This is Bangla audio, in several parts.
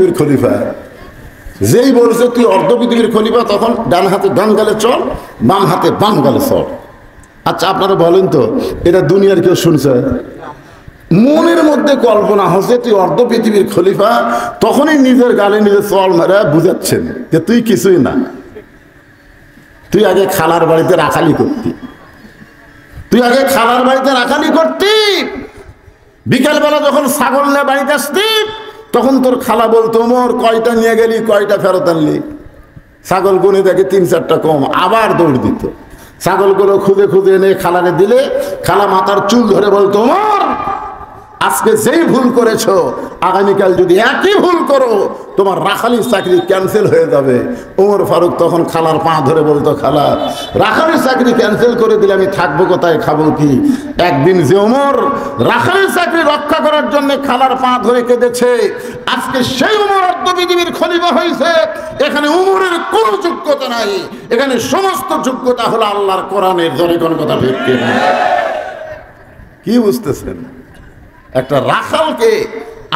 পৃথিবীর খলিফা। যেই বলছে তুই অর্ধ পৃথিবীর খলিফা, তখন ডান হাতে ডান গালে চল, বাম হাতে বাম গালে চল। আচ্ছা আপনারা বলেন তো, এটা দুনিয়ার কেউ শুনছে? মনের মধ্যে কল্পনা হচ্ছে তুই অর্ধ পৃথিবীর খলিফা, তখনই নিজের গালে নিজে চল মারা বুঝাচ্ছেন যে তুই কিছুই না। তুই আগে খালার বাড়িতে রাখালি করতি, তুই আগে খালার বাড়িতে রাখালি করতি। বিকালবেলা যখন ছাগল নিয়ে বাড়িতে আসতি, তখন তোর খালা বলতো, ওমর কয়টা নিয়ে গেলি, কয়টা ফেরত আনলি? ছাগল গুনে দেখে 3-4টা কম, আবার দৌড় দিত। ছাগলগুলো খুঁজে খুঁজে এনে খালারে দিলে খালা মাথার চুল ধরে বলতো, ওমর আজকে যেই ভুল করেছো, আগামীকাল যদি একই ভুল করো তোমার রাখালির চাকরি ক্যান্সেল হয়ে যাবে। ওমর ফারুক তখন খালার পা ধরে বলতো, খালা রাখালির চাকরি ক্যান্সেল করে দিলে আমি থাকবো কোথায়, খাবো কি? একদিন যে ওমর রাখালির চাকরি রক্ষা করার জন্য খালার পা ধরে কেঁদেছে, আজকে সেই ওমর অর্ধ পৃথিবীর খলিফা হয়েছে। এখানে ওমরের কোনো যোগ্যতা নাই, এখানে সমস্ত যোগ্যতা হলো আল্লাহর কোরআনের। জোরে কোন কথা ঠিক কিনা? কি বুঝতেছেন? একটা রাখালকে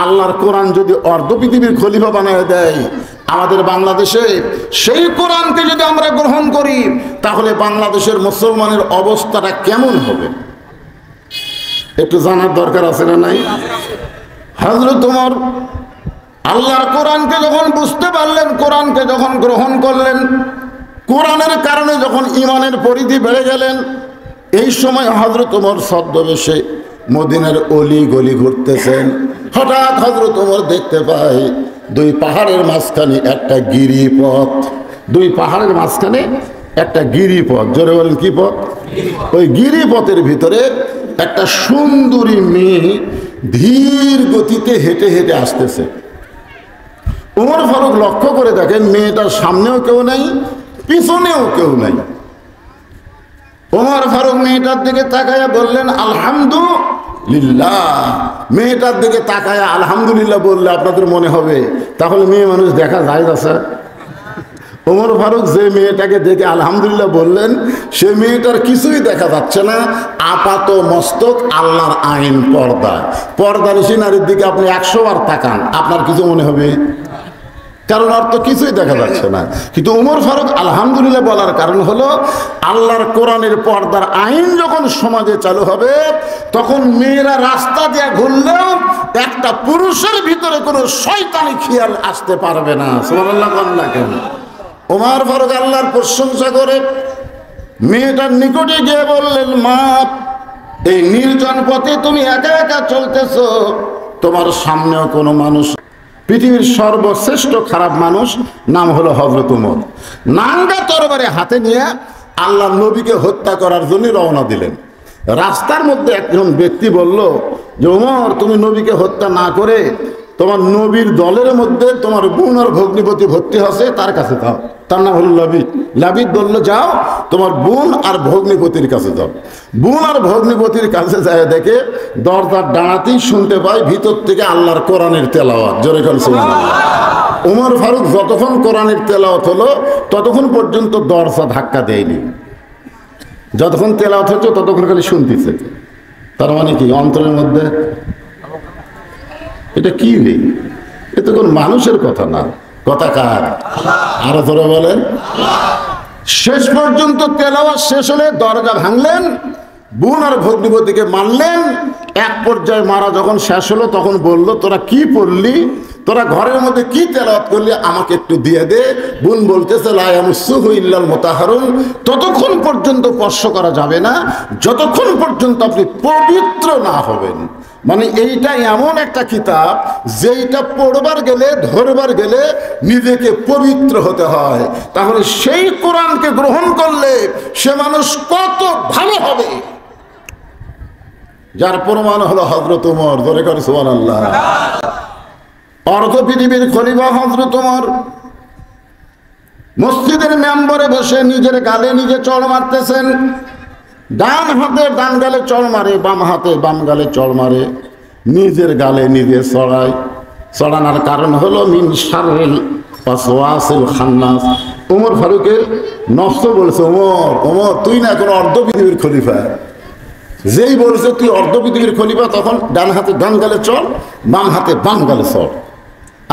আল্লাহর কোরআন যদি অর্ধ পৃথিবীর খলিফা বানায় দেয় আমাদের বাংলাদেশে, সেই কোরআনকে যদি আমরা গ্রহণ করি, তাহলে বাংলাদেশের মুসলমানের অবস্থাটা কেমন হবে একটু জানার দরকার আছে না নাই? হযরত ওমর আল্লাহর কোরআনকে যখন বুঝতে পারলেন, কোরআনকে যখন গ্রহণ করলেন, কোরআনের কারণে যখন ঈমানের পরিধি বেড়ে গেলেন, এই সময় হযরত ওমর ছদ্মবেশে মদিনার অলি গলি ঘুরতেছেন। হঠাৎ হযরত ওমর দেখতে পায় দুই পাহাড়ের মাঝখানে একটা গিরিপথ, দুই পাহাড়ের মাঝখানে একটা গিরিপথ। জোরে বলেন কি পথ? ওই গিরিপথের ভিতরে একটা সুন্দরী মেয়ে ধীর গতিতে হেঁটে হেঁটে আসতেছে। ওমর ফারুক লক্ষ্য করে দেখেন মেয়েটার সামনেও কেউ নাই, পিছনেও কেউ নাই। ওমর ফারুক মেয়েটার দিকে তাকায়া বললেন, আলহামদুলিল্লাহ। মেয়েটার দিকে তাকায়া আলহামদুলিল্লাহ বললে আপনাদের মনে হবে তাহলে মেয়ে মানুষ দেখা যায় না স্যার? ওমর ফারুক যে মেয়েটাকে দেখে আলহামদুলিল্লাহ বললেন, সে মেয়েটার কিছুই দেখা যাচ্ছে না। আপাত মস্তক আল্লাহর আইন পর্দা, পর্দানিশী নারীর দিকে আপনি 100 বার তাকান, আপনার কিছু মনে হবে? কারণ আর তো কিছুই দেখা যাচ্ছে না। কিন্তু ওমর ফারুক আলহামদুলিল্লাহ বলার কারণ হলো, আল্লাহর কোরআনের পর্দার আইন যখন সমাজে চালু হবে, তখন মেয়েরা রাস্তা দিয়ে ঘুরলেও একটা পুরুষের ভিতরে কোনো শয়তানি খেয়াল আসতে পারবে না। সুবহানাল্লাহ বলেন না কেন? ওমর ফারুক আল্লাহর প্রশংসা করে মেয়েটার নিকটে গিয়ে বললেন, মা, এই নির্জন পথে তুমি একা একা চলতেছো, তোমার সামনেও কোনো মানুষ। পৃথিবীর সর্বশ্রেষ্ঠ খারাপ মানুষ নাম হলো হযরত ওমর। নাঙ্গা তরবারি হাতে নিয়ে আল্লাহ নবীকে হত্যা করার জন্য রওনা দিলেন। রাস্তার মধ্যে একজন ব্যক্তি বলল যে, ওমর তুমি নবীকে হত্যা না করে তোমার নবীর দলের মধ্যে তোমার বোন আর ভগ্নিপতি ভর্তি হচ্ছে, তার কাছে যাও। তার নাম হলো লাবিদ। লাবিদ বলল, যাও তোমার বোন আর ভগ্নিপতির কাছে যাও। বোন আর ভগ্নিপতির কাছে যায় দেখে দরজার ডানাতেই শুনতে পায় ভিতর থেকে আল্লাহর কোরআনের তেলাওয়াত। জোরে করে সুবহানাল্লাহ। ওমর ফারুক যতক্ষণ কোরআনের তেলাওয়াত হলো ততক্ষণ পর্যন্ত দরজা ধাক্কা দেয়নি। যতক্ষণ তেলাওয়াত হচ্ছে ততক্ষণ খালি শুনতেছে। তার মানে কি অন্তরের মধ্যে এটা কি নেই? এ তো কোন মানুষের কথা না, কথা কার? আরো ধরে বলেন। শেষ পর্যন্ত তেলাওয়াত শেষ হলে দরজা ভাঙলেন, বোন আর ভগ্নিপতিকে মারলেন। এক পর্যায়ে মারা যখন শেষ হলো তখন বলল, তোরা কি পড়লি, তোরা ঘরের মধ্যে কি তেলাওয়াত করলি আমাকে একটু দিয়ে দে। বোন বলতেছে, লা ইয়ামুসুহু ইল্লাল মুতাহহারুন, ততক্ষণ পর্যন্ত স্পর্শ করা যাবে না যতক্ষণ পর্যন্ত আপনি পবিত্র না হবেন। মানে এইটা এমন একটা কিতাব যেইটা পড়বার গেলে ধরবার গেলে নিজেকে পবিত্র হতে হয়। তাহলে সেই কোরআনকে গ্রহণ করলে সে মানুষ কত ভালো হবে, যার প্রমাণ হলো হযরত ওমর। ধরে করে সুবহানাল্লাহ। অর্ধ পৃথিবীর খলিফা হযরত ওমর মসজিদের মেম্বরে বসে নিজের গালে নিজে চড় মারতেছেন। ডান হাতে ডান গালে চড় মারে, বাম হাতে বাম গালে চড় মারে, নিজের গালে নিজে চড়ায়। চড়ানোর কারণ হলো মিন শাররিল ওয়াসওয়াসিল খান্নাস। ওমর ফারুকের নফস বলছে, ওমর ওমর তুই না এখন অর্ধ পৃথিবীর খলিফা। যেই বলছে তুই অর্ধ পৃথিবীর খলিফা, তখন ডান হাতে ডান গালে চল, বাম হাতে বাম গালে চল।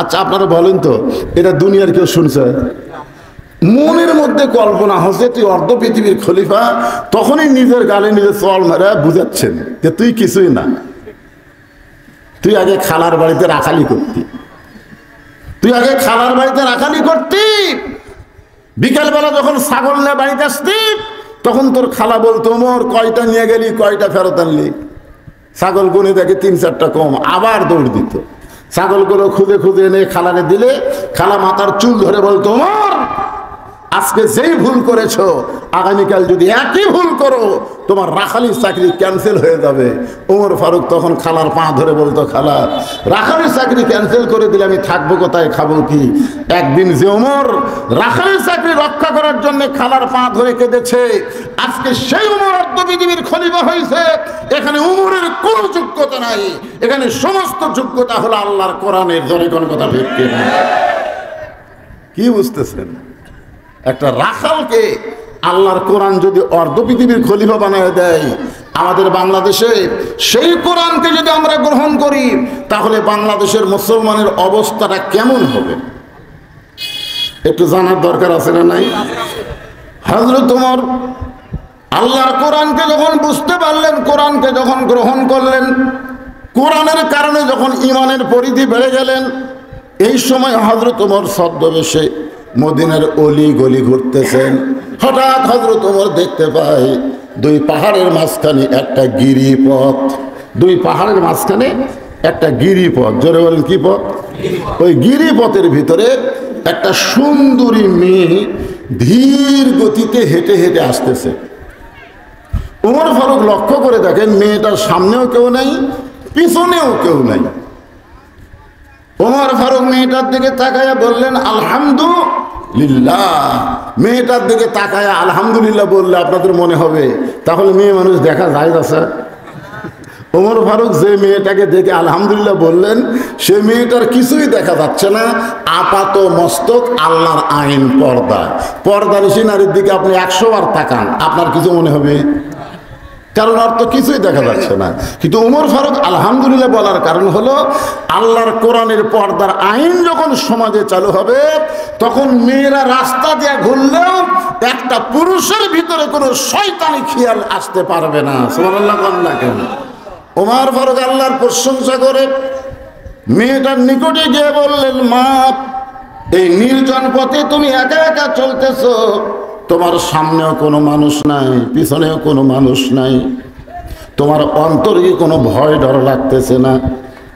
আচ্ছা আপনারা বলেন তো এটা দুনিয়ার কেউ শুনছে? মনের মধ্যে কল্পনা হচ্ছে তুই অর্ধ পৃথিবীর খলিফা, তখনই নিজের গালে নিজে চল মারা বুঝাচ্ছেন যে তুই কিছুই না, তুই আগে খালার বাড়িতে রাখালি করতি, তুই আগে খালার বাড়িতে রাখালি করতি। বিকালবেলা যখন ছাগল নিয়ে বাড়িতে আসতি তখন তোর খালা বলতো ওমর কয়টা নিয়ে গেলি, কয়টা ফেরত আনলি? ছাগল গুনে দেখে 3-4টা কম, আবার দৌড় দিত। ছাগলগুলো খুঁজে খুঁজে এনে খালারে দিলে খালা মাথার চুল ধরে বলতো ওমর আজকে যেই ভুল করেছো আগামীকাল যদি একই ভুল করো তোমার রাখালির চাকরি ক্যান্সেল হয়ে যাবে। ওমর ফারুক তখন খালার পা ধরে বলতো খালা রাখালির চাকরি ক্যান্সেল করে দিলে আমি থাকবো কোথায়, খাবো কি? একদিন যে ওমর রাখালির চাকরি রক্ষা করার জন্য খালার পা ধরে কেঁদেছে, আজকে সেই ওমর অর্ধ পৃথিবীর খলিফা হয়েছে। এখানে ওমরের কোনো যোগ্যতা নাই, এখানে সমস্ত যোগ্যতা হলো আল্লাহর কোরআনের। জোরে কোন কথা ঠিক কিনা? কি বুঝতেছেন? একটা রাখালকে আল্লাহর কোরআন যদি অর্ধ পৃথিবীর খলিফা বানায় দেয় আমাদের বাংলাদেশে, সেই কোরআনকে যদি আমরা গ্রহণ করি তাহলে বাংলাদেশের মুসলমানের অবস্থাটা কেমন হবে একটু জানার দরকার আছে না নাই? হযরত ওমর আল্লাহর কোরআনকে যখন বুঝতে পারলেন, কোরআনকে যখন গ্রহণ করলেন, কোরআনের কারণে যখন ঈমানের পরিধি বেড়ে গেলেন, এই সময় হযরত ওমর ছদ্মবেশে মদিনার অলি গলি ঘুরতেছেন। হঠাৎ হযরত ওমর দেখতে পায় দুই পাহাড়ের মাঝখানে একটা গিরিপথ, দুই পাহাড়ের মাঝখানে একটা গিরিপথ। জোরে বলেন কি পথ? ওই গিরিপথের ভিতরে একটা সুন্দরী মেয়ে ধীর গতিতে হেঁটে হেঁটে আসতেছে। ওমর ফারুক লক্ষ্য করে দেখেন মেয়েটার সামনেও কেউ নাই, পিছনেও কেউ নাই। ওমর ফারুক মেয়েটার দিকে তাকায়া বললেন আলহামদুলিল্লাহ। মেয়েটার দিকে তাকায়া আলহামদুলিল্লাহ বললে আপনাদের মনে হবে তাহলে মেয়ে মানুষ দেখা যায় না স্যার? ওমর ফারুক যে মেয়েটাকে দেখে আলহামদুলিল্লাহ বললেন সে মেয়েটার কিছুই দেখা যাচ্ছে না, আপাত মস্তক আল্লাহর আইন পর্দা। পর্দানিশী নারীর দিকে আপনি 100 বার তাকান আপনার কিছু মনে হবে? কারণ আর তো কিছুই দেখা যাচ্ছে না। কিন্তু ওমর ফারুক আলহামদুলিল্লাহ বলার কারণ হলো আল্লাহর কোরআনের পর্দার আইন যখন সমাজে চালু হবে তখন মেয়েরা রাস্তা দিয়ে ঘুরলেও একটা পুরুষের ভিতরে কোনো শয়তানি খেয়াল আসতে পারবে না। সুবহানাল্লাহ বলেন না কেন? ওমর ফারুক আল্লাহর প্রশংসা করে মেয়েটার নিকটে গিয়ে বললেন মা, এই নির্জন পথে তুমি একা একা চলতেছো, তোমার সামনেও কোনো মানুষ নাই, পিছনেও কোনো মানুষ নাই, তোমার অন্তরে কি কোনো ভয় ডর লাগতেছে না?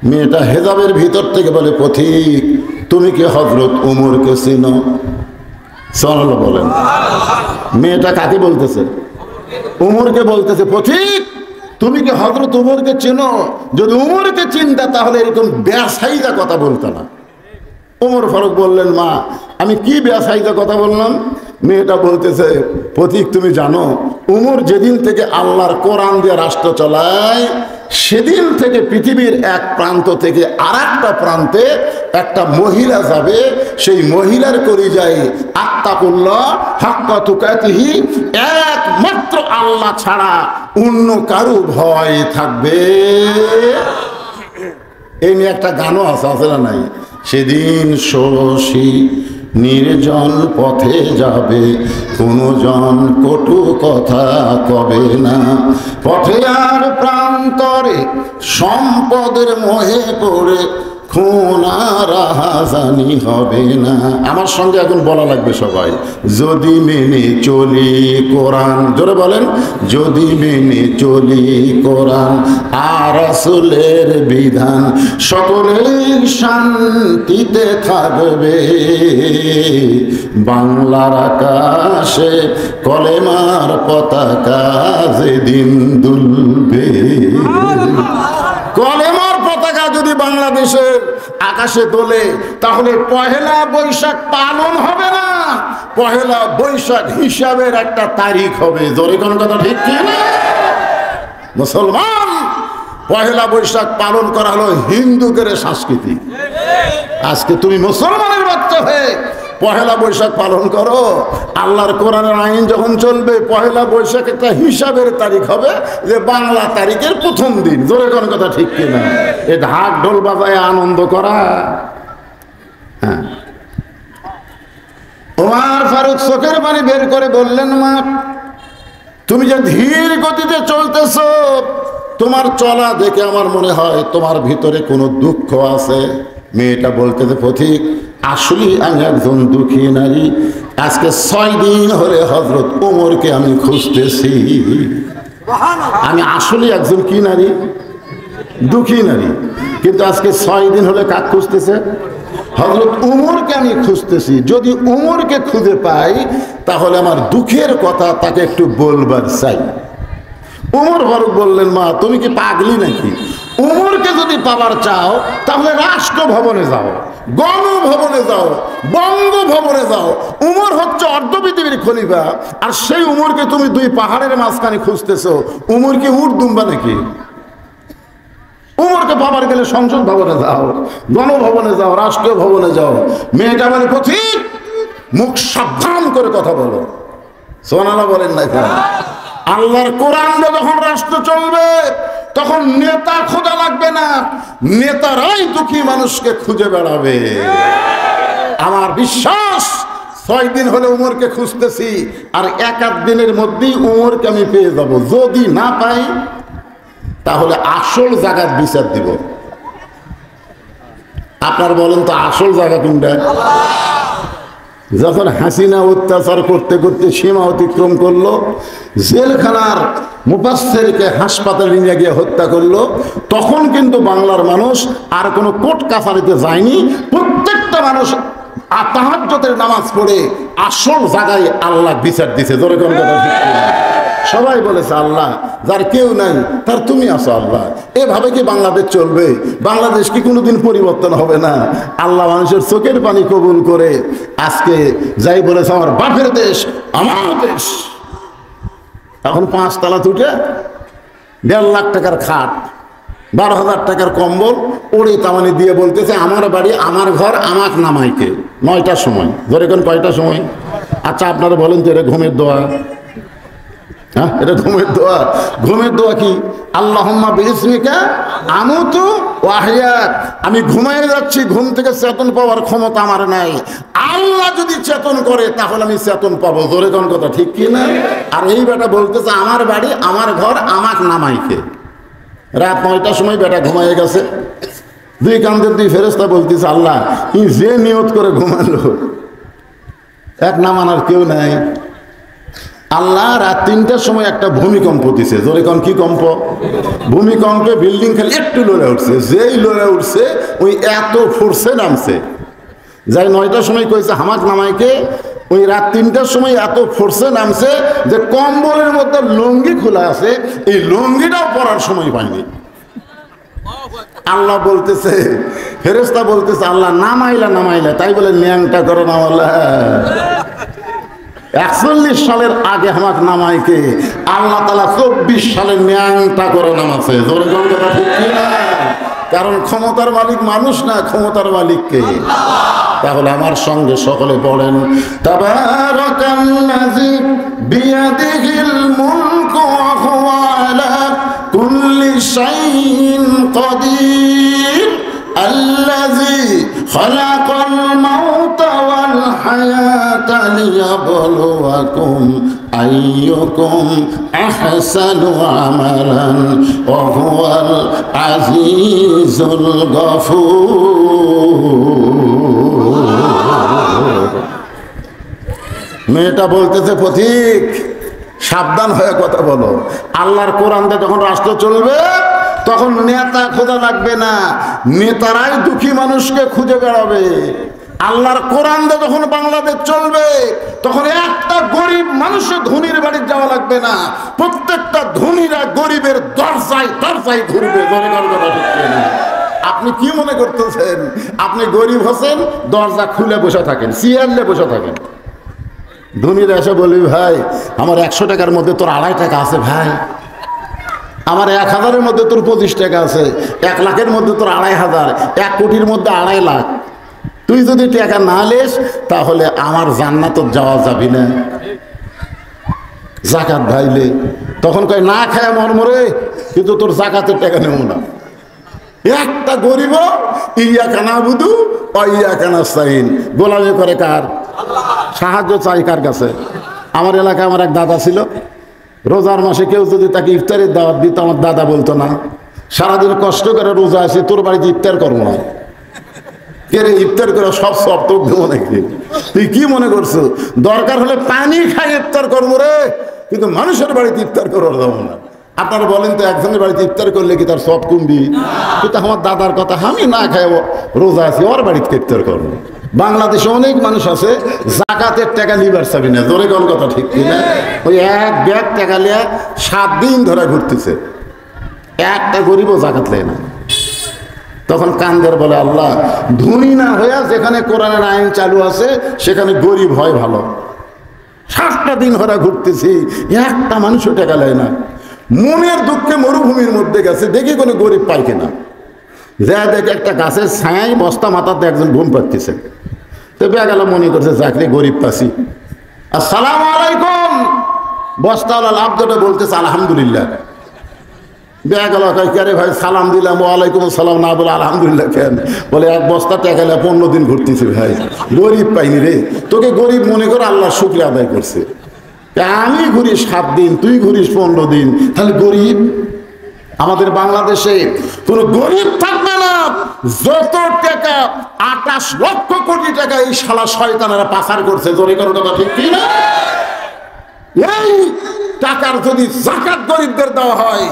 মেয়েটা হেজাবের ভিতর থেকে বলে পথিক তুমি কি হযরত ওমরকে চিনো? সাল্লাল্লাহু বলেন। মেয়েটা কাকে বলতেছে? ওমরকে বলতেছে পথিক তুমি কি হযরত ওমরকে চেনো? যদি ওমরকে চিনতা তাহলে এরকম বেসাইজা কথা বলতো না। ওমর ফারুক বললেন মা আমি কি বেসাইজা কথা বললাম? মেয়েটা বলতেছে পথিক তুমি জানো ওমর যেদিন থেকে আল্লাহর কোরআন দিয়ে রাষ্ট্র চালায় সেদিন থেকে পৃথিবীর এক প্রান্ত থেকে আর একটা প্রান্তে একটা মহিলা যাবে, সেই মহিলার কলিজায় আত্তাকুল্লাহ হাক্কা তুকাতিহি, একমাত্র আল্লাহ ছাড়া অন্য কারো ভয় থাকবে। এই নিয়ে একটা গানও আছে না নাই? সেদিন ষোড়শী নির্জন পথে যাবে, কোনো জন কটু কথা কবে না, পথে আর প্রান্তরে সম্পদের মোহে পড়ে খুন আর রাহাজানি হবে না। আমার সঙ্গে এখন বলা লাগবে সবাই, যদি মেনে চলি কোরআন, জোরে বলেন, যদি মেনে চলি কোরআন আর রাসূলের বিধান, সকলেই শান্তিতে থাকবে, বাংলার আকাশে কলেমার পতাকা যেদিন দুলবে। কলেমার পতাকা যদি বাংলাদেশের আকাশে তোলে তাহলে পহেলা বৈশাখ পালন হবে না, পহেলা বৈশাখ হিসাবের একটা তারিখ হবে। জোরে কোন কথা ঠিক কি না? মুসলমান পহেলা বৈশাখ পালন করা হলো হিন্দুদের সংস্কৃতি। আজকে তুমি মুসলমানের বাচ্চা হয়ে পহেলা বৈশাখ পালন করো, আল্লাহর কোরআনের আইন যখন চলবে পহেলা বৈশাখ একটা হিসাবের তারিখ হবে যে বাংলা তারিখের প্রথম দিন। জোরে কোন কথা ঠিক কিনা? এ ঢাক ঢোল বাজায় আনন্দ করা হ্যাঁ, ওমর ফারুক চোখের পানি বের করে বললেন, মা তুমি যে ধীর গতিতে চলতেছো, তোমার চলা দেখে আমার মনে হয় তোমার ভিতরে কোনো দুঃখ আছে। মেয়েটা বলতেছে, পথিক আসলে আমি একজন দুঃখী নারী, আজকে 6 দিন হলে হযরত ওমরকে আমি খুঁজতেছি। আমি আসলে একজন কি নারী? দুঃখী নারী। কিন্তু আজকে 6 দিন হলে কাক খুঁজতেছে? হযরত ওমরকে আমি খুঁজতেছি। যদি ওমরকে খুঁজে পাই তাহলে আমার দুঃখের কথা তাকে একটু বলবার চাই। ওমর ফারুক বললেন, মা তুমি কি পাগলি নাকি? ওমরকে যদি পাবার চাও তাহলে রাষ্ট্রভবনে যাও, গণভবনে যাও, বঙ্গভবনে যাও। ওমর হচ্ছে অর্ধ পৃথিবীর খলিফা, আর সেই ওমরকে তুমি 2 পাহাড়ের মাঝখানে খুঁজতেছো। ওমর কি উট দুম্বা নাকি? ওমরকে পাবার গেলে সংসদ ভবনে যাও, গণভবনে যাও, রাষ্ট্রীয় ভবনে যাও। মেয়েটা মানে পথিক, মুখ সাবধান করে কথা বলো। সুবহানাল্লাহ বলেন না? আল্লাহর কোরআন যখন রাষ্ট্র চলবে তখন নেতা খোঁজা লাগবে না, নেতারাই দুঃখী মানুষকে খুঁজে বেড়াবে। আমার বিশ্বাস 6 দিন হলে উমরকে খুঁজতেছি, আর 1-8 দিনের মধ্যেই উমরকে আমি পেয়ে যাব। যদি না পাই তাহলে আসল জায়গার বিচার দিব। আপনার বলেন তো আসল জায়গা কোনটা? যখন হাসিনা অত্যাচার করতে করতে সীমা অতিক্রম করলো, জেলখানার মুফাসসিরকে হাসপাতালে নিয়ে গিয়ে হত্যা করলো, তখন কিন্তু বাংলার মানুষ আর কোনো কোর্ট কাছারিতে যায়নি। প্রত্যেকটা মানুষ তাহাজ্জুদের নামাজ পড়ে আসল জায়গায় আল্লাহ বিচার দিছে। জোরে কোন কথা ঠিক না? সবাই বলেছে আল্লাহ, যার কেউ নাই তার তুমি আছো আল্লাহ। এভাবে কি বাংলাদেশ চলবে? বাংলাদেশ কি কোনোদিন পরিবর্তন হবে না? আল্লাহ মানুষের চোখের পানি কবুল করে আজকে যাই বলেছে আমার বাপের দেশ, আমার দেশ। এখন 5 তলা উঠে 1.5 লাখ টাকার খাট, 12,000 টাকার কম্বল ওড়ে তামানি দিয়ে বলতেছে আমার বাড়ি, আমার ঘর, আমাক নামাইকে। 9টার সময়। ধরে কোন কয়টার সময়? আচ্ছা আপনারা বলেন তো, এটা ঘুমের দোয়া? হ্যাঁ, এটা ঘুমের দোয়া? ঘুমের দোয়া কি? আল্লাহুম্মা বিইসমিকা আমুতু ওয়া আহইয়াক। আমি ঘুমায় যাচ্ছি, ঘুম থেকে চেতন পাওয়ার ক্ষমতা আমার নাই। আল্লাহ যদি চেতন করে তাহলে আমি চেতন পাবো। জোরে কোন কথা ঠিক কি না? আর এই বেটা বলতেছে আমার বাড়ি, আমার ঘর, আমাক নামাইকে। রাত 9টার সময় বেটা ঘুমায় গেছে। 2 কান্দের 2 ফেরেশতা বলতেছে আল্লাহ ই যে নিয়ত করে ঘুমালো, এক নামানোর কেউ নাই। আল্লাহ রাত 3টার সময় একটা ভূমিকম্প দিছে। জোরে কোন কি কম্প? ভূমিকম্পে বিল্ডিং খালি একটু লড়ে উঠছে। যেই লড়ে উঠছে ওই এত ফোর্সে নামছে। যাই 9টার সময় কইছে হামাক নামাইকে, ওই রাত 3টার সময় এত ফোর্সে নামছে যে কম্বলের মধ্যে লুঙ্গি খোলা আছে, এই লুঙ্গিটাও পরার সময় পায়নি। আল্লাহ বলতেছে, ফেরেশতা বলতেছে আল্লাহ নামাইলা, তাই বলে ন্যাংটা করো নামালা। 41 সালের আগে হামাক নামাইকে আল্লাহ তাআলা 24 সালে ন্যাংটা করে নামাছে। জোরে জোরে কথা ঠিক কি না? কারণ ক্ষমতার মালিক মানুষ না, ক্ষমতার মালিক কে? তাহলে আমার সঙ্গে সকলে পড়েন, তাবারাকাল্লাযী বিয়াদিহিল মুলকু ওয়া হুয়া আলা কুল্লি শাইইন কাদির আল্লাযী খালাকাল মাউতা ওয়াল হায়াতা লিয়াবলুয়াকুম আইয়ুকুম আহসানু আমালান ওয়া হুয়াল আজিজুল গফুর। মেয়েটা বলতেছে পথিক সাবধান হয়ে কথা বলো। আল্লাহর কোরআন দিয়ে যখন রাষ্ট্র চলবে তখন নেতা খোঁজা লাগবে না, নেতারাই দুঃখী মানুষকে খুঁজে বেড়াবে। আল্লাহর কোরআন দিয়ে যখন বাংলাদেশ চলবে তখন একটা গরিব মানুষের ধনীর বাড়ি যাওয়া লাগবে না, প্রত্যেকটা ধনীরা গরিবের দরজায় দরজায় ঘুরবে। আপনি কি মনে করতেছেন আপনি গরিব হোসেন, দরজা খুলে বসে থাকেন, চেয়ারলে বসে থাকেন? ধনীরা এসে বলবি ভাই আমার 100 টাকার মধ্যে তোর 2.5 টাকা আছে, ভাই আমার 1000-এর মধ্যে তোর 25 টাকা আছে, 1 লাখের মধ্যে তোর 2,500, 1 কোটির মধ্যে 2.5 লাখ। তুই যদি টাকা না লেস তাহলে আমার জান্নাতে যাওয়া যাবি না। জাকাত ভাইলে তখন কয় না খায় মরমরে, কিন্তু তোর জাকাতের টাকা নেব না। একটা গরিব ইয়াকা নাবুদু ওয়াইয়াকা নাস্তাইন, গোলামি করে কার? সাহায্য চাই কার কাছে? আমার এলাকায় আমার এক দাদা ছিল, রোজার মাসে কেউ যদি তাকে ইফতারের দাওয়াত দিত, আমার দাদা বলতো না, সারাদিন কষ্ট করে রোজা আছে, তোর বাড়িতে ইফতার করবো না। কে রে, ইফতার করে সব সব তোর দেবো নাকি? তুই কি মনে করছো দরকার হলে পানি খাই ইফতার করবো রে, কিন্তু মানুষের বাড়িতে ইফতার করার দেবো না। আপনারা বলেন তো, একজনের বাড়িতে ইফতার করলে কি তার সব কমবি? কিন্তু আমার দাদার কথা, আমি না খাইব রোজা আছি, ওর বাড়িতে ইফতার করবো। বাংলাদেশে অনেক মানুষ আছে জাকাতের টাকা নিবার চাবি না, জোরে কোন কথা ঠিক কিনা? ওই এক ব্যাগ টাকা লিয়া 7 দিন ধরে ঘুরতেছে, একটা গরিবও জাকাত লেয় না। তখন কান্দের বলে, আল্লাহ, ধনী না হইয়া যেখানে কোরআনের আইন চালু আছে সেখানে গরিব হয় ভালো। 7টা দিন ধরে ঘুরতেছি, একটা মানুষও টাকা লেয় না। মনের দুঃখে মরুভূমির মধ্যে গেছে, দেখি কোনো গরিব পাই কিনা। যা দেখে একটা গাছের ছায়ায় বস্তা মাথাতে একজন ঘুম পাচ্ছে। তো বেগালা মনে করছে চাকরি গরিব পাচ্ছি। আসসালামু আলাইকুম, বস্তাওয়ালা লাভ দুটো বলতেছে আলহামদুলিল্লাহ। বেগালা কয়, কে রে ভাই, সালাম দিলাম, ওয়ালাইকুম আসসালাম না বলে আলহামদুলিল্লাহ কেন? বলে এক বস্তা টাকা 15 দিন ঘুরতেছি ভাই, গরিব পাইনি রে। তোকে গরিব মনে করে আল্লাহ শুকরিয়া আদায় করছে। আমি ঘুরি 7 দিন, তুই ঘুরিস 15 দিন, তাহলে গরিব? আমাদের বাংলাদেশে কোন গরিব থাকবে না। যত টাকা, 28 লক্ষ কোটি টাকা এই শালা শয়তানেরা পাচার করছে, জোরে কোনো কথা ঠিক কি না? এই টাকার যদি যাকাত গরিবদের দেওয়া হয়,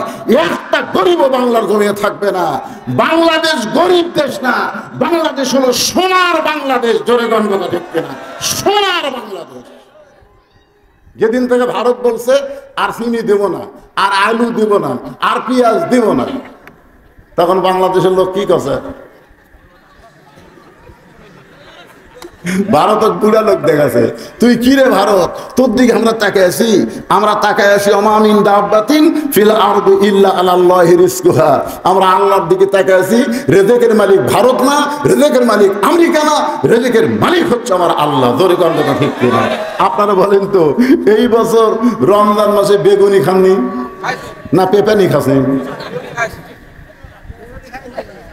একটা গরিবও বাংলার জমিয়ে থাকবে না। বাংলাদেশ গরিব দেশ না, বাংলাদেশ হলো সোনার বাংলাদেশ, জোরে কোনো কথা ঠিক কিনা? সোনার বাংলাদেশ। যেদিন থেকে ভারত বলছে আর চিনি দেব না, আর আলু দেব না, আর পেঁয়াজ দেব না, তখন বাংলাদেশের লোক কি করছে? ভারতের বুড়া লোক দেখাছে, তুই কি রে ভারত, তোর দিকে আমরা তাকায় আছি অমামিন দাব্বাতিন ফিল আরদি ইল্লা আলাল্লাহি রিজকুহা। আমরা আল্লাহর দিকে তাকায় আছি। রিজিকের মালিক ভারত না, রিজিকের মালিক আমেরিকা না, রিজিকের মালিক হচ্ছে আমার আল্লাহ। জোরে কথা ঠিক কিনা? আপনারা বলেন তো, এই বছর রমজান মাসে বেগুনি খাননি না পেঁপেনি খাচ্ছেন?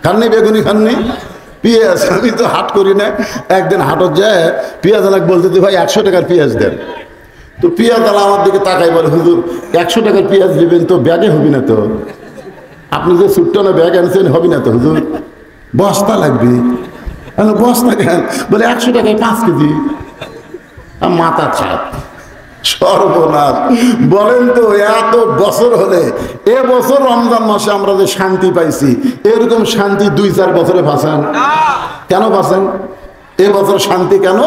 খাননি বেগুনি খাননি? পেঁয়াজ, আমি তো হাট করি না, একদিন হাটত যায় পেঁয়াজ আলাকে বলতে ভাই 100 টাকার পেঁয়াজ দেন। তো পেঁয়াজ আলা আমার দিকে তাকাই বলে, হুজুর 100 টাকার পেঁয়াজ দিবেন তো ব্যাগে হবি না তো, আপনি যে ছোট্ট না ব্যাগ আনছেন হবি না তো হুজুর, বস্তা লাগবে। বস্তা কেন? বলে 100 টাকায় 5 কেজি। মাথা ছাপ, সর্বনাশ। বলেন তো, এত বছর হলে এ বছর রমজান মাসে আমরা যে শান্তি পাইছি, এরকম শান্তি 2-4 বছরে পাচ্ছেন? কেন পাচ্ছেন এ বছর শান্তি কেন?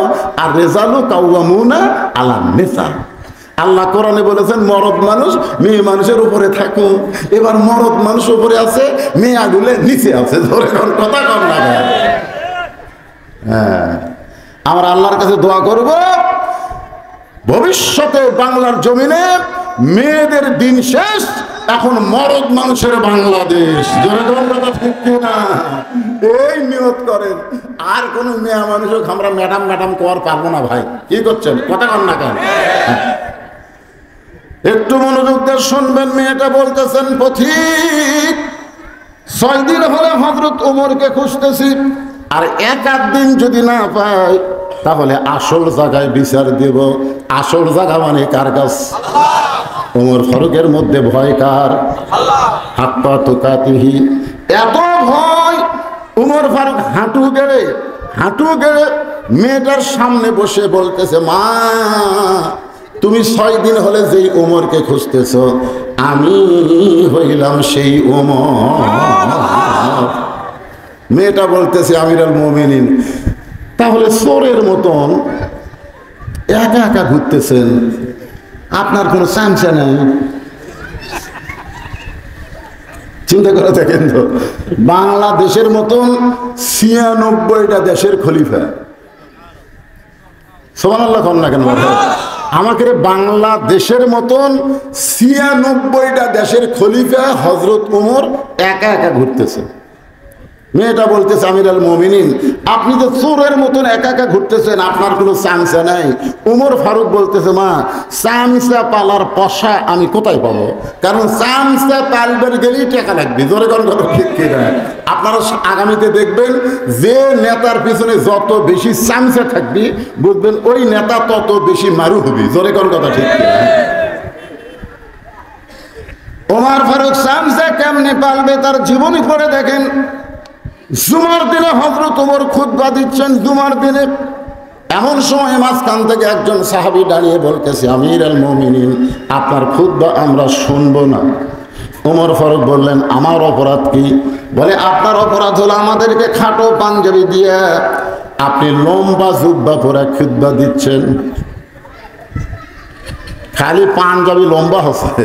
আর রেজালু কাওয়ামুনা আলা নিসা। আল্লাহ কোরআনে বলেছেন মরদ মানুষ মেয়ে মানুষের উপরে থাকো। এবার মরদ মানুষ উপরে আছে, মেয়েগুলো নিচে আছে। ধরে কথা কম না? হ্যাঁ, আমরা আল্লাহর কাছে দোয়া করব, ভবিষ্যতে বাংলার জমিনে মেয়েদের দিন শেষ, এখন মরদ মানুষের বাংলাদেশ। এই নিয়ত করেন, আর কোন মেয়ে মানুষও আমরা ম্যাডাম ম্যাডাম কর পারবো না। ভাই কি করছেন? কথা কন না কেন? একটু মনোযোগ দিয়ে শুনবেন। মেয়েটা বলতেছেন, পথিক 6 দিন হলে হযরত ওমরকে খুঁজতেছি, আর 1-8 দিন যদি না পাই তাহলে আসল জায়গায় বিচার দেব। আসল জায়গা মানে কার কাছ? ওমর ফারুকের মধ্যে ভয় কার? হাক্কা তুকাতিহি। এত ভয়, ওমর ফারুক হাঁটু গেড়ে মেয়েটার সামনে বসে বলতেছে, মা তুমি 6 দিন হলে যেই ওমরকে খুঁজতেছ, আমি হইলাম সেই ওমর। মেয়েটা বলতেছে, আমিরুল মুমিনিন, তাহলে চোরের মতন একা একা ঘুরতেছেন, আপনার কোনো চামচা নেই? চিন্তা করে দেখেন তো, বাংলাদেশের মতন 96টা দেশের খলিফা। সুবহানাল্লাহ কন না কেন? আমাকে বাংলাদেশের মতন 96টা দেশের খলিফা হযরত ওমর একা একা ঘুরতেছে। মেয়েটা বলতেছে আমিরুল মুমিনিন, আপনি তো চোরের মতন একা একা ঘুরতেছেন, আপনার কোনো চামচা নাই। উমর ফারুক বলতেছে মা, চামচা পালার পয়সা আমি কোথায় পাবো? কারণ চামচা পালবার গেলেই টাকা লাগবে। জোরে কোন কথা ঠিক কিনা? আপনারা আগামীতে দেখবেন যে নেতার পিছনে যত বেশি চামচা থাকবে, বুঝবেন ওই নেতা তত বেশি মারু হবে। জোরে কোন কথা ঠিক কিনা? ওমর ফারুক চামচা কেমনে পালবে তার জীবনী পড়ে দেখেন। জুমার দিনে হযরত ওমর খুতবা দিচ্ছেন। জুমার দিনে এমন সময় মাঝখান থেকে একজন সাহাবী দাঁড়িয়ে বলতেছে আমিরুল মুমিনিন, আপনার খুতবা আমরা শুনবো না। ওমর ফারুক বললেন আমার অপরাধ কি? বলে আপনার অপরাধ হলো আমাদেরকে খাটো পাঞ্জাবি দিয়ে আপনি লম্বা জুব্বা পরে খুতবা দিচ্ছেন। খালি পাঞ্জাবি লম্বা হচ্ছে,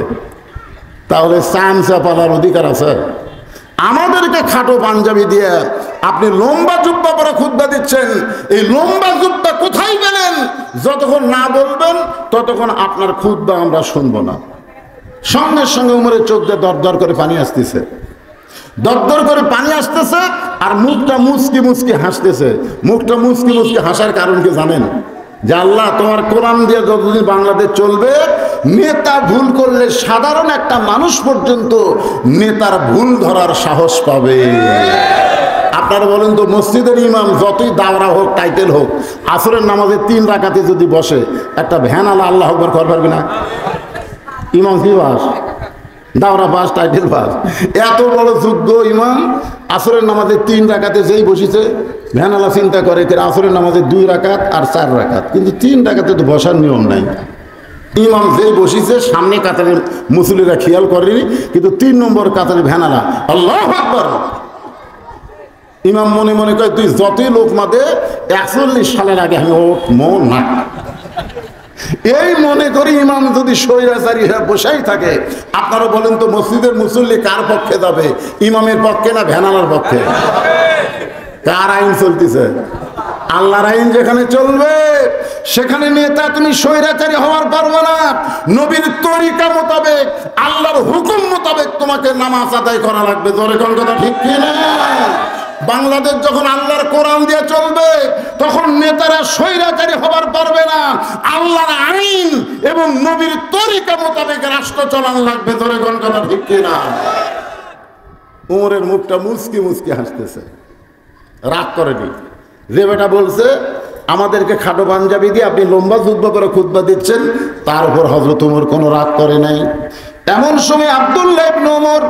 তাহলে চামচা পালার অধিকার আছে? আমাদেরকে খাটো পাঞ্জাবি দিয়ে আপনি লম্বা জুব্বা পরে খুতবা দিচ্ছেন। এই লম্বা জুব্বা কোথায় গেলেন? যতক্ষণ না বলবেন ততক্ষণ আপনার খুতবা আমরা শুনবো না। সঙ্গে সঙ্গে উমরের চোখ দিয়ে দরদর করে পানি আসতেছে, দরদর করে পানি আসতেছে, আর মুখটা মুচকি মুচকি হাসতেছে। মুখটা মুচকি মুচকি হাসার কারণ কি জানেন? যে আল্লাহ তোমার কোরআন দিয়ে যতদিন বাংলাদেশ চলবে, নেতা ভুল করলে সাধারণ একটা মানুষ পর্যন্ত নেতার ভুল ধরার সাহস পাবে। আপনারা বলেন তো, মসজিদের ইমাম যতই দাওরা হোক, টাইটেল হোক, আসরের নামাজে 3 রাকাতে যদি বসে, একটা ভ্যান আলা আল্লাহ আকবার কর পারবে না? ইমাম কি বাস, দাওরা পাস, টাইটেল পাস, এত বড় যোগ্য ইমাম আসরের নামাজে 3 রাকাতে যেই বসেছে, ভ্যানালা চিন্তা করে আসরের নামাজে 2 রাকাত আর 4 রাকাত, কিন্তু 3 রাকাতে তো বসার নিয়ম নাই। ইমাম যেই বসেছে সামনে কাতারের মুসল্লিরা খেয়াল করেনি, কিন্তু 3 নম্বর কাতারে ভ্যানালা আল্লাহু আকবার। ইমাম মনে মনে কয় তুই যতই লোক মাদে 41 সালের আগে আমি ও মন না। এই মনে করি ইমাম যদি স্বৈরাচারী হয়ে বসেই থাকে, আপনারা বলেন তো মসজিদের মুসল্লি কার পক্ষে যাবে? ইমামের পক্ষে না ভ্যানালার পক্ষে? কার আইন চলতেছে? আল্লাহর আইন যেখানে চলবে সেখানে নেতা তুমি স্বৈরাচারী হওয়ার পারবে না। নবীর তরিকা মোতাবেক, আল্লাহর হুকুম মোতাবেক তোমাকে নামাজ আদায় করা লাগবে। জোরে কোন কথা ঠিক কিনা? বাংলাদেশ যখন আল্লাহর কোরআন দিয়ে চলবে, তখন নেতারা স্বৈরাচারী হবার পারবে না। আল্লাহর আইন এবং নবীর তরিকা মোতাবেক রাষ্ট্র চলান লাগবে। ধরে কোন কথা ঠিক কিনা? উমরের মুখটা মুচকি মুচকি হাসতেছে, রাগ করেনি। যে বেটা বলছে আমাদেরকে খাটো পাঞ্জাবি দিয়ে আপনি লম্বা জুব্বা করে খুতবা দিচ্ছেন, তার উপর হযরত ওমর কোনো রাগ করে নাই। এমন সময় আব্দুল্লাহ ইবনে ওমর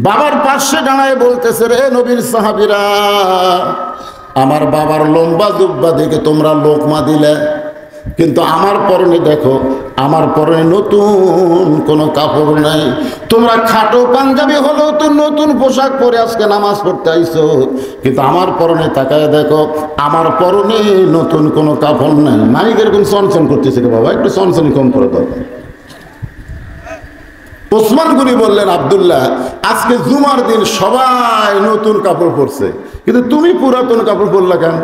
বাবার পাশে দাঁড়ায় বলতেছে, রে নবীর সাহাবীরা, আমার বাবার লম্বা জুব্বা দেখে তোমরা লোকমা দিলে, কিন্তু আমার পরনে দেখো, আমার পরনে নতুন কোনো কাপড় নাই। তোমরা খাটো পাঞ্জাবি হলেও তো নতুন পোশাক পরে আজকে নামাজ পড়তে আইছো, কিন্তু আমার পরনে তাকায় দেখো, আমার পরনে নতুন কোনো কাপড় নাই। মাইক এরকম চনচন করতেছে, বাবা একটু চনচনি কম করে দাও। ওসমান গনি বললেন, আব্দুল্লাহ, আজকে জুমার দিন সবাই নতুন কাপড় পরছে, কিন্তু তুমি পুরাতন কাপড় পরলা কেন?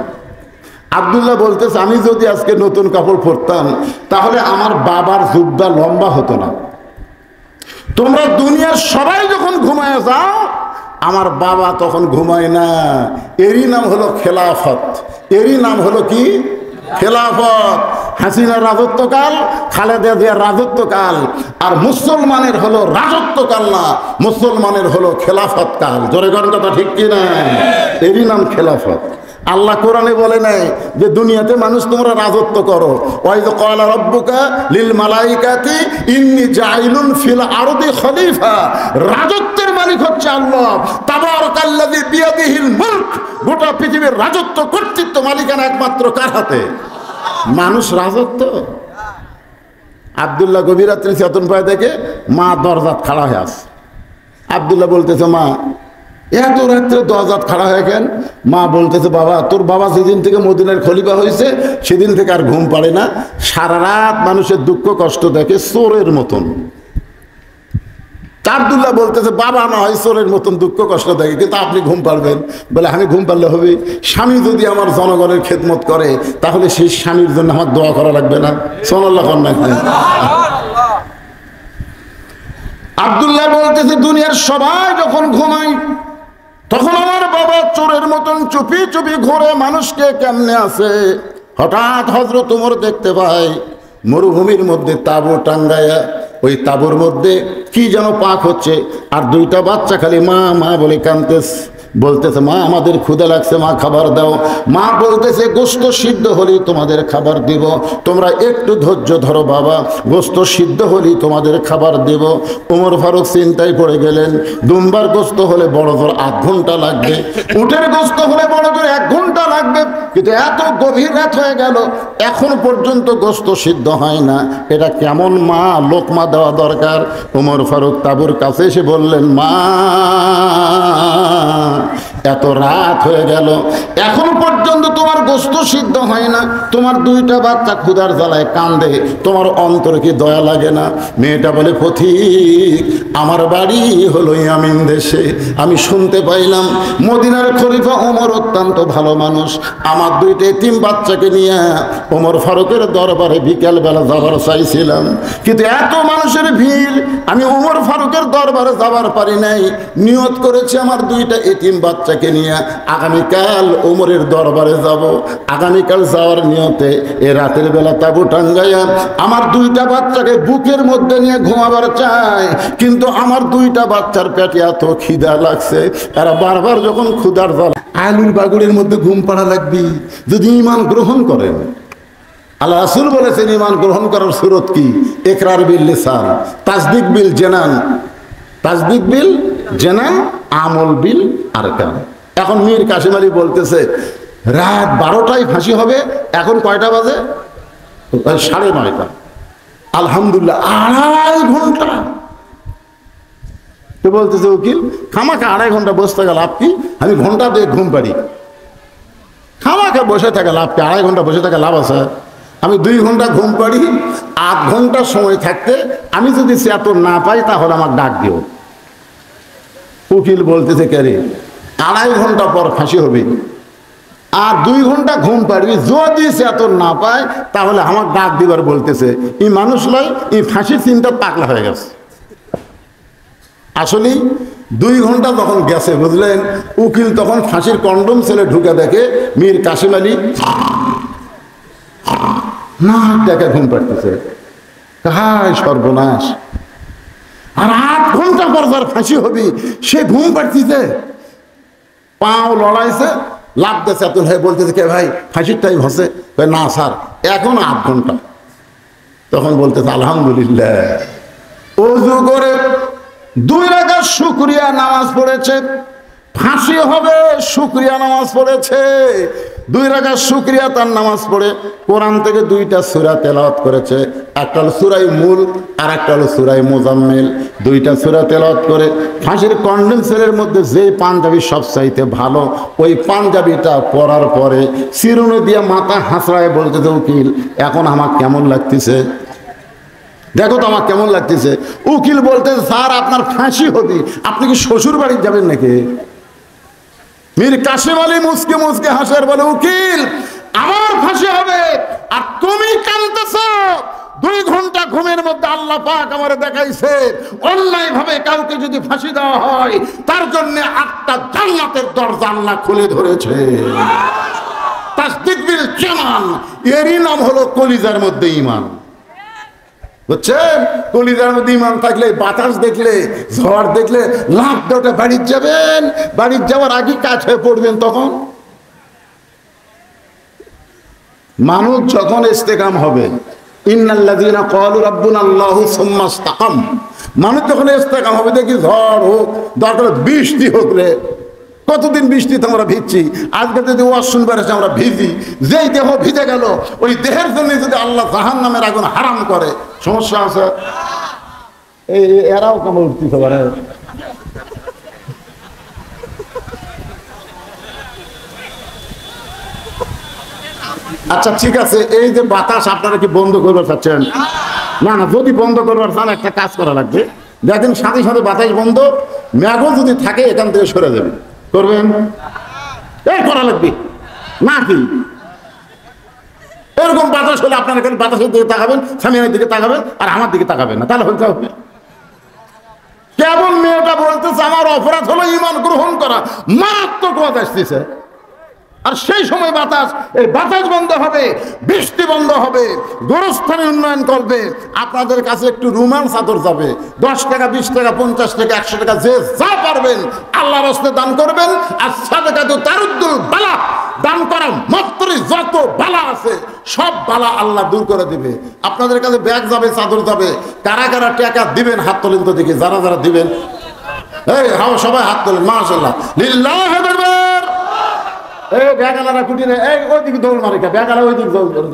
আব্দুল্লাহ বলতেছে, আমি যদি আজকে নতুন কাপড় পরতাম তাহলে আমার বাবার জুব্বা লম্বা হতো না। তোমরা দুনিয়ার সবাই যখন ঘুমায় যাও, আমার বাবা তখন ঘুমায় না। এরই নাম হলো খেলাফত। এরই নাম হলো কি? খেলাফত। হাসিনার রাজত্বকাল, খালেদা জিয়ার রাজত্বকাল, আর মুসলমানের হলো রাজত্বকাল না, মুসলমানের হলো খেলাফত কাল। জোরে কোন কথা ঠিক কিনা? এরই নাম খেলাফত। আল্লাহ কোরআনে বলে নাই যে দুনিয়াতে মানুষ তোমরা রাজত্ব করো। ওয়াইদ ক্বালা রাব্বুকা লিল মালাইকাতি ইন্নী জাইলুন ফিল আরদি খলিফা। রাজত্বের মালিক হচ্ছে আল্লাহ। তাবারাকাল্লাযী বিয়াদিহিল মুলক। গোটা পৃথিবীর রাজত্ব, কর্তৃত্ব, মালিকানা একমাত্র কার হাতে? মানুষ রাজত্ব। আব্দুল্লাহ গভীর রাত্রে চেতন পায় দেখে মা দরজাত খাড়া হয়ে আছে। আব্দুল্লাহ বলতেছে, মা এত রাত্রে দরজাত খাড়া হয়ে গেল? মা বলতেছে, বাবা তোর বাবা যেদিন থেকে মদিনার খলিফা হয়েছে সেদিন থেকে আর ঘুম পাড়ে না, সারা রাত মানুষের দুঃখ কষ্ট দেখে চোরের মতন। আব্দুল্লাহ বলতেছে, বাবা না হয় চোরের মতন দুঃখ কষ্ট দেখে, কিন্তু আপনি ঘুম পারবেন? বলে আমি ঘুম পারলে হবে? স্বামী যদি আমার জনগণের খেদমত করে তাহলে সেই স্বামীর জন্য আমার দোয়া করা লাগবে না? সুবহানাল্লাহ। আব্দুল্লাহ বলতেছে, দুনিয়ার সবাই যখন ঘুমায় তখন আমার বাবা চোরের মতন চুপি চুপি ঘুরে মানুষকে কেমনে আছে। হঠাৎ হযরত ওমর দেখতে পাই মরুভূমির মধ্যে তাঁবু টাঙ্গায়া, ওই তাঁবুর মধ্যে কি যেন পাক হচ্ছে, আর দুইটা বাচ্চা খালি মা মা বলে কাঁদতেছে, বলতেছে মা আমাদের ক্ষুধা লাগছে, মা খাবার দাও। মা বলতেছে গোশত সিদ্ধ হলেই তোমাদের খাবার দিব, তোমরা একটু ধৈর্য ধরো বাবা, গোশত সিদ্ধ হলেই তোমাদের খাবার দেব। ওমর ফারুক চিন্তায় পড়ে গেলেন, দুম্বার গোশত হলে বড় জোর 8 ঘন্টা লাগবে, উটের গোশত হলে বড় জোর 1 ঘন্টা লাগবে, কিন্তু এত গভীর রাত হয়ে গেল এখন পর্যন্ত গোশত সিদ্ধ হয় না, এটা কেমন মা, লোকমা দেওয়া দরকার। ওমর ফারুক তাঁবুর কাছে এসে বললেন মা এত রাত হয়ে গেল এখন পর্যন্ত তোমার গোশত সিদ্ধ হয় না, তোমার দুইটা বাচ্চা ক্ষুধার জ্বালায় কান্দে, তোমার অন্তরে কি দয়া লাগে না? মেয়েটা বলে পথিক আমার বাড়ি হলো ইয়ামিন দেশে, আমি শুনতে পাইলাম মদিনার খলিফা ওমর অত্যন্ত ভালো মানুষ, আমার দুইটা এতিম বাচ্চাকে নিয়ে ওমর ফারুকের দরবারে বিকেলবেলা যাবার চাইছিলাম, কিন্তু এত মানুষের ভিড় আমি ওমর ফারুকের দরবারে যাবার পারি নাই, নিয়ত করেছি আমার দুইটা এতিম বাচ্চাকে নিয়ে আগামীকাল ওমরের দরবারে যাব। আগামীকাল যাওয়ার নিয়তে এ রাতের বেলা তাঁবু টাঙ্গাইয়া আমার দুইটা বাচ্চাকে বুকের মধ্যে নিয়ে ঘুমাবার চাই, কিন্তু আমার দুইটা বাচ্চার পেটে এত খিদা লাগছে, এরা বারবার যখন ক্ষুধার জ্বালা আলুর বাগুড়ের মধ্যে ঘুম পাড়া লাগবি যদি ঈমান গ্রহণ করেন। আল্লাহ রাসূল বলেছেন ঈমান গ্রহণ করার সুরত কি? ইকরার বিল লিসান, তাসদিক বিল জানান, তাসদিক বিল জানান, আমল বিল আরকান। এখন মীর কাসিম আলী বলতেছে রাত 12টায় ফাঁসি হবে, এখন কয়টা বাজে? 9:30। আলহামদুলিল্লাহ 2.5 ঘন্টা। তো বলতেছে উকিল খামাখা 2.5 ঘন্টা বসে থাকা লাভ কি? আমি ঘন্টা 2 ঘুম পারি, খামাখা বসে থাকা লাভ কি? 2.5 ঘন্টা বসে থাকা লাভ আছে? আমি 2 ঘন্টা ঘুম পারি, 8 ঘন্টা সময় থাকতে আমি যদি চেতন না পাই তাহলে আমার ডাক দিও। উকিল বলতেছে কে রে 2.5 ঘন্টা পর ফাঁসি হবে, আর 2 ঘন্টা ঘুম পারবি, যদি চেতন না পায় তাহলে আমার ডাক দিবার বলতেছে। এই মানুষ নয়, এই ফাঁসির চিন্তা পাগলা হয়ে গেছে। আসলে 2 ঘন্টা যখন গেছে বুঝলেন, উকিল তখন ফাঁসির কন্ডম ছেলে ঢুকে দেখে মীর কাসিম আলী না দেখে ঘুম পাড়তেছে, হায় সর্বনাশ, আর 8 ঘন্টা পর যার ফাঁসি হবি সে ঘুম পাড়তিছে, পাও লড়াইছে, লাভ দেশে এত হয়ে বলতেছে কে ভাই ফাঁসির টাইম হচ্ছে? না স্যার এখন 8 ঘন্টা। তখন বলতেছে আলহামদুলিল্লাহ, ওযু করে 2 রাকাত শুকরিয়া নামাজ পড়েছে, ফাঁসি হবে শুকরিয়া নামাজ পড়েছে, 2 রাকাত শুকরিয়া তার নামাজ পড়ে কোরআন থেকে 2টা সূরা তেলাওয়াত করেছে, একটা হলো সূরা মুলক আর একটা হলো সূরা মুজাম্মিল, 2টা সূরা তেলাওয়াত করে ফাঁসির কন্ডেন্সারের মধ্যে যে পাঞ্জাবি সবচাইতে ভালো ওই পাঞ্জাবিটা পরার পরে চিরুনি দিয়ে মাথা হাসড়ায় বলতেছে উকিল এখন আমার কেমন লাগতেছে, দেখো তো আমার কেমন লাগতেছে। উকিল বলতে স্যার আপনার ফাঁসি হবে, আপনি কি শ্বশুর বাড়ি যাবেন নাকি? মীর কাসিম আলী মুসকে মুসকে হাসার বলে উকিল আমার ফাঁসি হবে আর তুমি কাঁদতেছ। 2 ঘন্টা ঘুমের মধ্যে আল্লাহ পাক আমারে দেখাইছে অন্যায় ভাবে কাউকে যদি ফাঁসি দেওয়া হয় তার জন্য 8টা জান্নাতের দরজা আল্লাহ খুলে ধরেছে। তাসদিক বিল জানান, এরই নাম হলো কলিজার মধ্যে ঈমান। বুঝছেন? কলিজার মধ্যে ঈমান থাকলে বাতাস দেখলে ঝড় দেখলে লাভ দেওয়া বাড়ির যাবেন, বাড়ির যাওয়ার আগে কাজ হয়ে পড়বেন। তখন মানুষ যখন ইস্তেকাম হবে, ইন্নাল্লাযীনা ক্বালু রাব্বুনাল্লাহু সুম্মা ইসতাকাম, মানুষ যখন ইস্তেকাম হবে দেখি ঝড় হোক দরকার বৃষ্টি হোক রে, কতদিন বৃষ্টিতে আমরা ভিজছি, আজকে যদি ওয়াজ শুনবার এসে আমরা ভিজি, যেই দেহ ভিজে গেল ওই দেহের জন্য যদি আল্লাহ জাহান্নামের আগুন হারাম করে সমস্যা আছে? এই এরাও কেমন উঠতে পারে। আচ্ছা ঠিক আছে, এই যে বাতাস আপনারা কি বন্ধ করবার চাচ্ছেন? না না, যদি বন্ধ করবার চান একটা কাজ করা লাগবে, দেখেন সাথে সাথে বাতাস বন্ধ, মেঘও যদি থাকে এখান থেকে সরে যাবে, করবেন? এই করা লাগবে না কি? এরকম বাতাস হলে আপনারা এখানে বাতাসের দিকে তাকাবেন, সামিয়ানের দিকে তাকাবেন, আর আমার দিকে তাকাবেন না, তাহলে হতে হবে। কেবল মেয়েটা বলতেছে আমার অপরাধ হলো ঈমান গ্রহণ করা মারাত্মক ওয়াজ আসতেছে। আর সেই সময় বাতাস, এই বাতাস বন্ধ হবে, বৃষ্টি বন্ধ হবে, গোরস্থানে উন্নয়ন করবে। আপনাদের কাছে একটু রুমাল চাদর যাবে, 10 টাকা, 20 টাকা, 50 টাকা, 100 টাকা, যে যা পারবেন আল্লাহর রাস্তে দান করবেন। আর সাদাকাতু তারুদ্দুল বালা, দান করা মাত্রই যত বালা আছে সব বালা আল্লাহ দূর করে দিবে। আপনাদের কাছে ব্যাগ যাবে, চাদর যাবে। কারা কারা টাকা দিবেন হাত তোলেন তো দেখি, যারা যারা দিবেন। এই হাও সবাই হাত তোলেন, মাশাআল্লাহ, লিল্লাহি আকবার। এই ব্যাগালারা কুটিরে, এই ওইদিকে দৌড় মারে, ব্যাগালা ওইদিকে দৌড় করে।